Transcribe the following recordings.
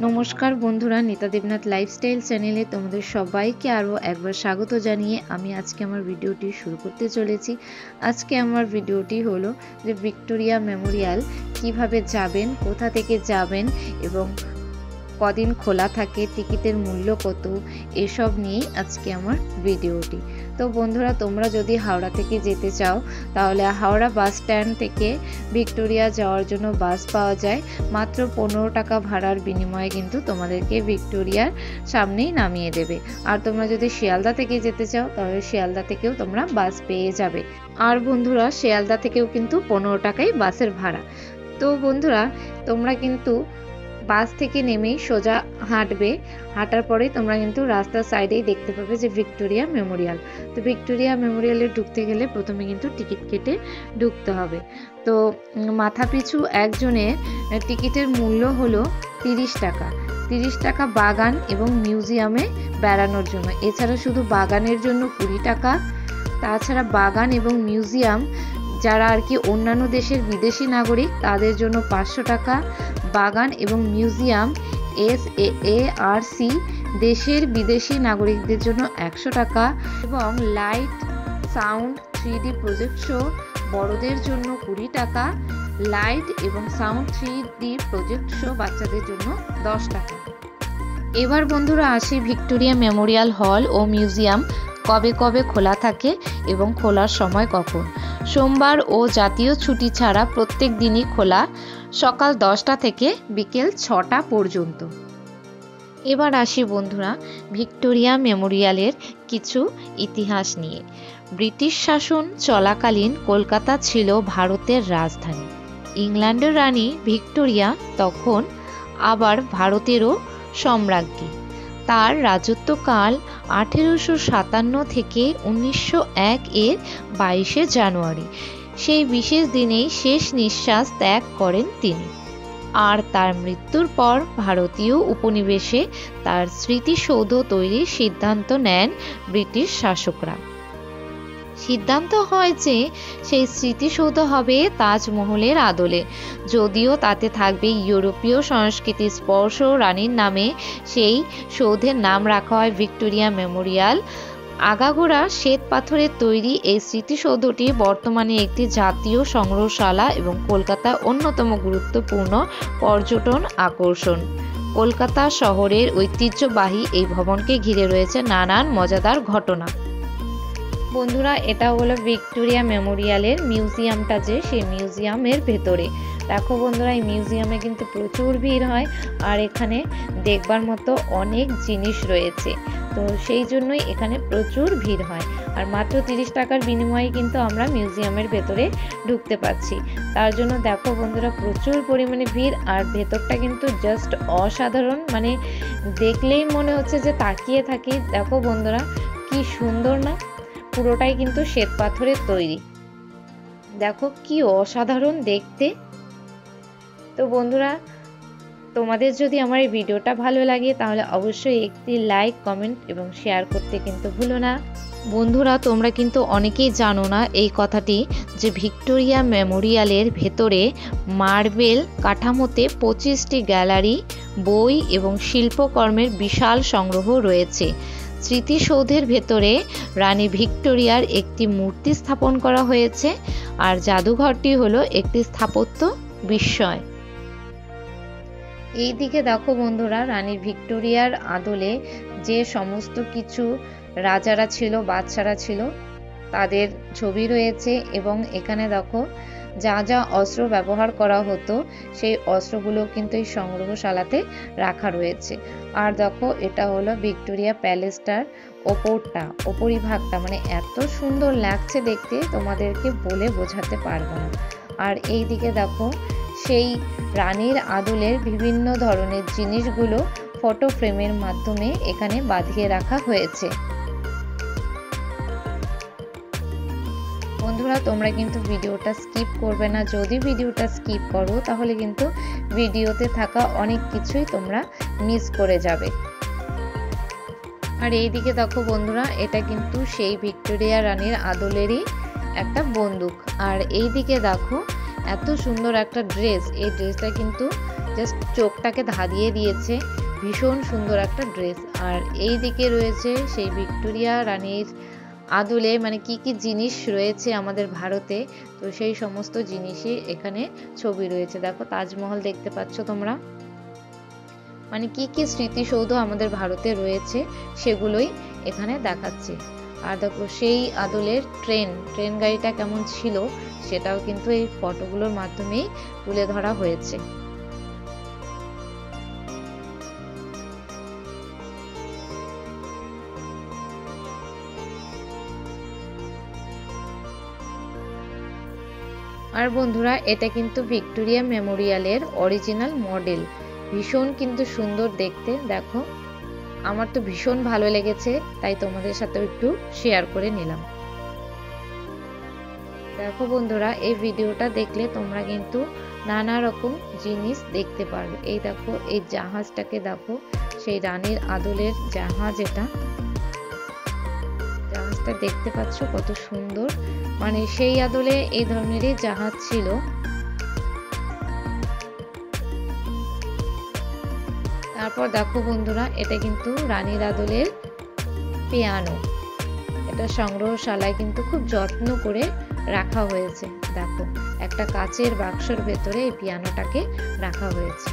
নমস্কার বন্ধুরা, নিতা দেবনাথ লাইফস্টাইল চ্যানেলে তোমাদের সবাইকে আরও একবার স্বাগত জানিয়ে আমি আজকে আমার ভিডিওটি শুরু করতে চলেছি। আজকে আমার ভিডিওটি হলো যে ভিক্টোরিয়া মেমোরিয়াল কিভাবে যাবেন, কোথা থেকে যাবেন এবং কদিন খোলা থাকে, টিকিটের মূল্য কত, এসব নিয়েই আজকে আমার ভিডিওটি। তো বন্ধুরা, তোমরা যদি হাওড়া থেকে যেতে চাও তাহলে হাওড়া বাস স্ট্যান্ড থেকে ভিক্টোরিয়া যাওয়ার জন্য বাস পাওয়া যায়। মাত্র 15 টাকা ভাড়ার বিনিময়ে কিন্তু তোমাদেরকে ভিক্টোরিয়ার সামনেই নামিয়ে দেবে। আর তোমরা যদি শিয়ালদা থেকে যেতে চাও তাহলে শিয়ালদা থেকেও তোমরা বাস পেয়ে যাবে। আর বন্ধুরা, শিয়ালদা থেকেও কিন্তু 15 টাকাই বাসের ভাড়া। তো বন্ধুরা, তোমরা কিন্তু বাস থেকে নেমেই সোজা হাঁটবে, হাঁটার পরে তোমরা কিন্তু রাস্তার সাইডেই দেখতে পাবে যে ভিক্টোরিয়া মেমোরিয়াল। তো ভিক্টোরিয়া মেমোরিয়ালে ঢুকতে গেলে প্রথমে কিন্তু টিকিট কেটে ঢুকতে হবে। তো মাথা পিছু একজনের টিকিটের মূল্য হলো 30 টাকা। 30 টাকা বাগান এবং মিউজিয়ামে বেড়ানোর জন্য। এছাড়া শুধু বাগানের জন্য 20 টাকা। তাছাড়া বাগান এবং মিউজিয়াম যারা আর কি অন্যান্য দেশের বিদেশি নাগরিক তাদের জন্য 500 টাকা। বাগান এবং মিউজিয়াম SAARC দেশের বিদেশি নাগরিকদের জন্য 100 টাকা। এবং light sound 3D project show বড়দের জন্য 20 টাকা। লাইট এবং সাউন্ড 3D প্রজেক্ট শো বাচ্চাদের জন্য 10 টাকা। এবার বন্ধুরা আসি ভিক্টোরিয়া মেমোরিয়াল হল ও মিউজিয়াম কবে কবে খোলা থাকে এবং খোলার সময় কখন। সোমবার ও জাতীয় ছুটি ছাড়া প্রত্যেক দিনই খোলা, সকাল 10টা থেকে বিকেল 6টা পর্যন্ত। এবার আসি বন্ধুরা ভিক্টোরিয়া মেমোরিয়ালের কিছু ইতিহাস নিয়ে। ব্রিটিশ শাসন চলাকালীন কলকাতা ছিল ভারতের রাজধানী। ইংল্যান্ডের রানী ভিক্টোরিয়া তখন আবার ভারতেরও সম্রাজ্ঞী। তার রাজত্বকাল 1857 থেকে 1901 এর 22শে জানুয়ারি। সেই বিশেষ দিনেই শেষ নিঃশ্বাস ত্যাগ করেন তিনি। আর তার মৃত্যুর পর ভারতীয় উপনিবেশে তার স্মৃতিসৌধ তৈরির সিদ্ধান্ত নেন ব্রিটিশ শাসকরা। সিদ্ধান্ত হয় যে সেই স্মৃতিসৌধ হবে তাজমহলের আদলে, যদিও তাতে থাকবে ইউরোপীয় সংস্কৃতির স্পর্শ। রানীর নামে সেই সৌধের নাম রাখা হয় ভিক্টোরিয়া মেমোরিয়াল। আগাগোড়া শ্বেত পাথরের তৈরি এই স্মৃতিসৌধটি বর্তমানে একটি জাতীয় সংগ্রহশালা এবং কলকাতার অন্যতম গুরুত্বপূর্ণ পর্যটন আকর্ষণ। কলকাতা শহরের ঐতিহ্যবাহী এই ভবনকে ঘিরে রয়েছে নানান মজাদার ঘটনা। বন্ধুরা, এটা হলো ভিক্টোরিয়া মেমোরিয়ালের মিউজিয়ামটা, যে সেই মিউজিয়ামের ভেতরে দেখো বন্ধুরা, এই মিউজিয়ামে কিন্তু প্রচুর ভিড় হয় আর এখানে দেখবার মতো অনেক জিনিস রয়েছে। তো সেই জন্যই এখানে প্রচুর ভিড় হয়। আর মাত্র 30 টাকার বিনিময়ে কিন্তু আমরা মিউজিয়ামের ভেতরে ঢুকতে পারছি। তার জন্য দেখো বন্ধুরা, প্রচুর পরিমাণে ভিড়। আর ভেতরটা কিন্তু জাস্ট অসাধারণ, মানে দেখলেই মনে হচ্ছে যে তাকিয়ে থাকি। দেখো বন্ধুরা, কি সুন্দর না, পুরোটাই কিন্তু শ্বেত পাথরের তৈরি। দেখো কি অসাধারণ দেখতে। তো বন্ধুরা, তোমাদের যদি আমার এই ভিডিওটা ভালো লাগে তাহলে অবশ্যই একটি লাইক, কমেন্ট এবং শেয়ার করতে কিন্তু ভুলো না। বন্ধুরা, তোমরা কিন্তু অনেকেই জানো না এই কথাটি যে ভিক্টোরিয়া মেমোরিয়ালের ভেতরে মার্বেল কাঠামোতে 25টি গ্যালারি, বই এবং শিল্পকর্মের বিশাল সংগ্রহ রয়েছে। স্মৃতিসৌধের ভেতরে রানী ভিক্টোরিয়ার একটি মূর্তি স্থাপন করা হয়েছে। আর জাদুঘরটি হলো একটি স্থাপত্য বিস্ময়। এই দিকে দেখো বন্ধুরা, রানী ভিক্টোরিয়ার আদলে যে সমস্ত কিছু রাজারা ছিল, বাদশারা ছিল, তাদের ছবি রয়েছে। এবং এখানে দেখো যা যা অস্ত্র ব্যবহার করা হতো সেই অস্ত্রগুলো কিন্তু এই সংগ্রহশালাতে রাখা রয়েছে। আর দেখো, এটা হলো ভিক্টোরিয়া প্যালেসটার ওপরিভাগটা, মানে এত সুন্দর লাগছে দেখতে, তোমাদেরকে বলে বোঝাতে পারবো না। আর এই দিকে দেখো সেই রানীর আদলের বিভিন্ন ধরনের জিনিসগুলো ফটো ফ্রেমের মাধ্যমে এখানে বাঁধিয়ে রাখা হয়েছে। বন্ধুরা, তোমরা কিন্তু ভিডিওটা স্কিপ করবে না। যদি ভিডিওটা স্কিপ করো তাহলে কিন্তু ভিডিওতে থাকা অনেক কিছুই তোমরা মিস করে যাবে। আর এইদিকে দেখো বন্ধুরা, এটা কিন্তু সেই ভিক্টোরিয়া রানীর আদলেরই একটা বন্দুক। আর এইদিকে দেখো এত সুন্দর একটা ড্রেস, এই ড্রেসটা কিন্তু জাস্ট চোখটাকে ধাঁধিয়ে দিয়েছে। ভীষণ সুন্দর একটা ড্রেস। আর এই দিকে রয়েছে সেই ভিক্টোরিয়া রানীর আদলে মানে কি কি জিনিস রয়েছে আমাদের ভারতে, তো সেই সমস্ত জিনিসই এখানে ছবি রয়েছে। দেখো তাজমহল দেখতে পাচ্ছ তোমরা, মানে কি কি স্মৃতিসৌধ আমাদের ভারতে রয়েছে সেগুলোই এখানে দেখাচ্ছে। আর দেখো সেই আদলের ট্রেন গাড়িটা কেমন ছিল সেটাও কিন্তু এই ফটোগুলোর মাধ্যমেই তুলে ধরা হয়েছে। আর বন্ধুরা এটা কিন্তু ভিক্টোরিয়া মেমোরিয়ালের অরিজিনাল মডেল। ভীষণ কিন্তু সুন্দর দেখতে। দেখো আমার তো ভীষণ ভালো লেগেছে, তাই তোমাদের সাথেও একটু শেয়ার করে নিলাম। দেখো বন্ধুরা এই ভিডিওটা দেখলে তোমরা কিন্তু নানা রকম জিনিস দেখতে পারবে। এই দেখো এই জাহাজটাকে দেখো, সেই রানীর আদলের জাহাজ। এটা জাহাজটা দেখতে পাচ্ছ কত সুন্দর, মানে সেই আদলে এই ধরনেরই জাহাজ ছিল। তারপর দেখো বন্ধুরা এটা কিন্তু রানীর আদলের পিয়ানো। এটা সংগ্রহশালায় কিন্তু খুব যত্ন করে রাখা হয়েছে। দেখো একটা কাচের বাক্সর ভেতরে এই পিয়ানোটাকে রাখা হয়েছে।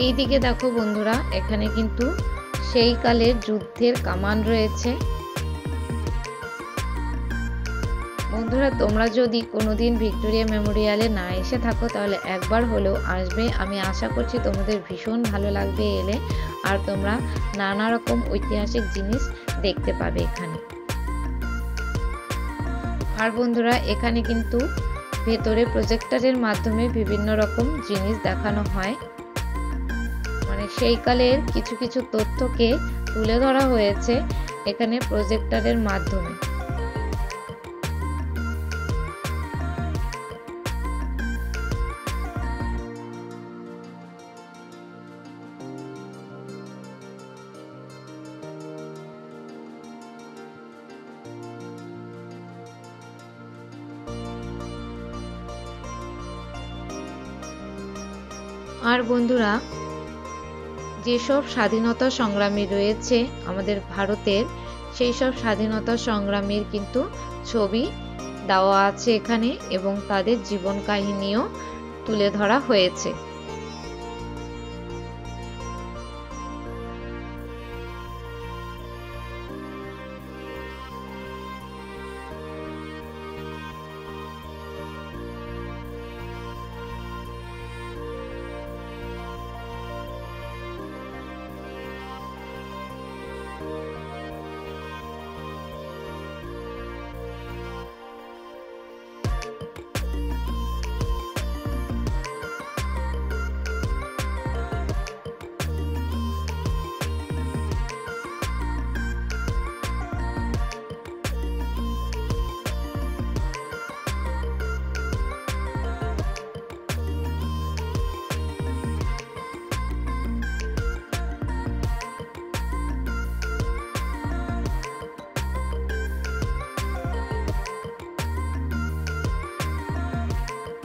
এই দিকে দেখো বন্ধুরা এখানে কিন্তু সেই কালের যুদ্ধের কামান রয়েছে। বন্ধুরা তোমরা যদি কোনোদিন ভিক্টোরিয়া মেমোরিয়ালে না এসে থাকো তাহলে একবার হলেও আসবে। আমি আশা করছি তোমাদের ভীষণ ভালো লাগবে এলে, আর তোমরা নানা রকম ঐতিহাসিক জিনিস দেখতে পাবে এখানে। আর বন্ধুরা এখানে কিন্তু ভেতরে প্রজেক্টরের মাধ্যমে বিভিন্ন রকম জিনিস দেখানো হয়, মানে সেই কালের কিছু কিছু তথ্যকে তুলে ধরা হয়েছে এখানে প্রজেক্টরের মাধ্যমে। আর বন্ধুরা যেসব স্বাধীনতা সংগ্রামী রয়েছে আমাদের ভারতের, সেই সব স্বাধীনতা সংগ্রামীর কিন্তু ছবি দেওয়া আছে এখানে, এবং তাদের জীবন কাহিনীও তুলে ধরা হয়েছে।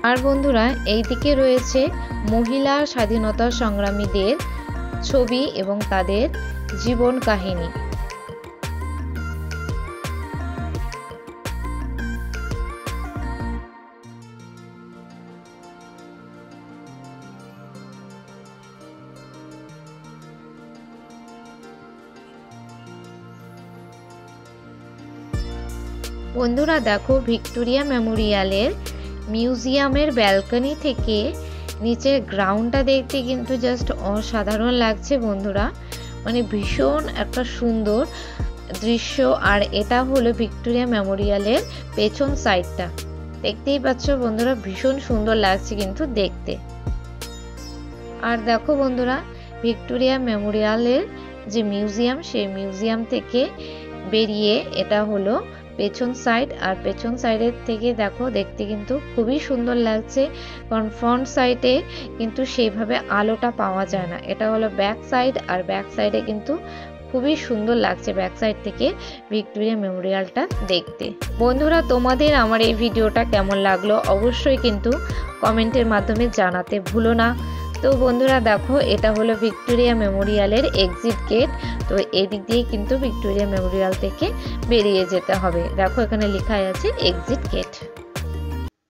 আর বন্ধুরা এই দিকে রয়েছে মহিলা স্বাধীনতা সংগ্রামীদের ছবি এবং তাদের জীবন কাহিনী। বন্ধুরা দেখো, ভিক্টোরিয়া মেমোরিয়ালের মিউজিয়ামের ব্যালকনি থেকে নিচের গ্রাউন্ডটা দেখতে কিন্তু জাস্ট অসাধারণ লাগছে বন্ধুরা, মানে ভীষণ একটা সুন্দর দৃশ্য। আর এটা হলো ভিক্টোরিয়া মেমোরিয়ালের পেছন সাইডটা, দেখতেই পাচ্ছ বন্ধুরা, ভীষণ সুন্দর লাগছে কিন্তু দেখতে। আর দেখো বন্ধুরা, ভিক্টোরিয়া মেমোরিয়ালের যে মিউজিয়াম, সেই মিউজিয়াম থেকে বেরিয়ে এটা হলো পেছন সাইড। আর পেছন সাইডের থেকে দেখো দেখতে কিন্তু খুবই সুন্দর লাগছে, কারণ ফ্রন্ট সাইডে কিন্তু সেইভাবে আলোটা পাওয়া যায় না। এটা হলো ব্যাক সাইড, আর ব্যাক সাইডে কিন্তু খুবই সুন্দর লাগছে ব্যাক সাইড থেকে ভিক্টোরিয়া মেমোরিয়ালটা দেখতে। বন্ধুরা, তোমাদের আমার এই ভিডিওটা কেমন লাগলো অবশ্যই কিন্তু কমেন্টের মাধ্যমে জানাতে ভুলো না। তো বন্ধুরা দেখো, এটা হলো ভিক্টোরিয়া মেমোরিয়ালের এক্সিট গেট। তো এদিক দিয়ে কিন্তু ভিক্টোরিয়া মেমোরিয়াল থেকে বেরিয়ে যেতে হবে। দেখো এখানে লেখা আছে এক্সিট গেট।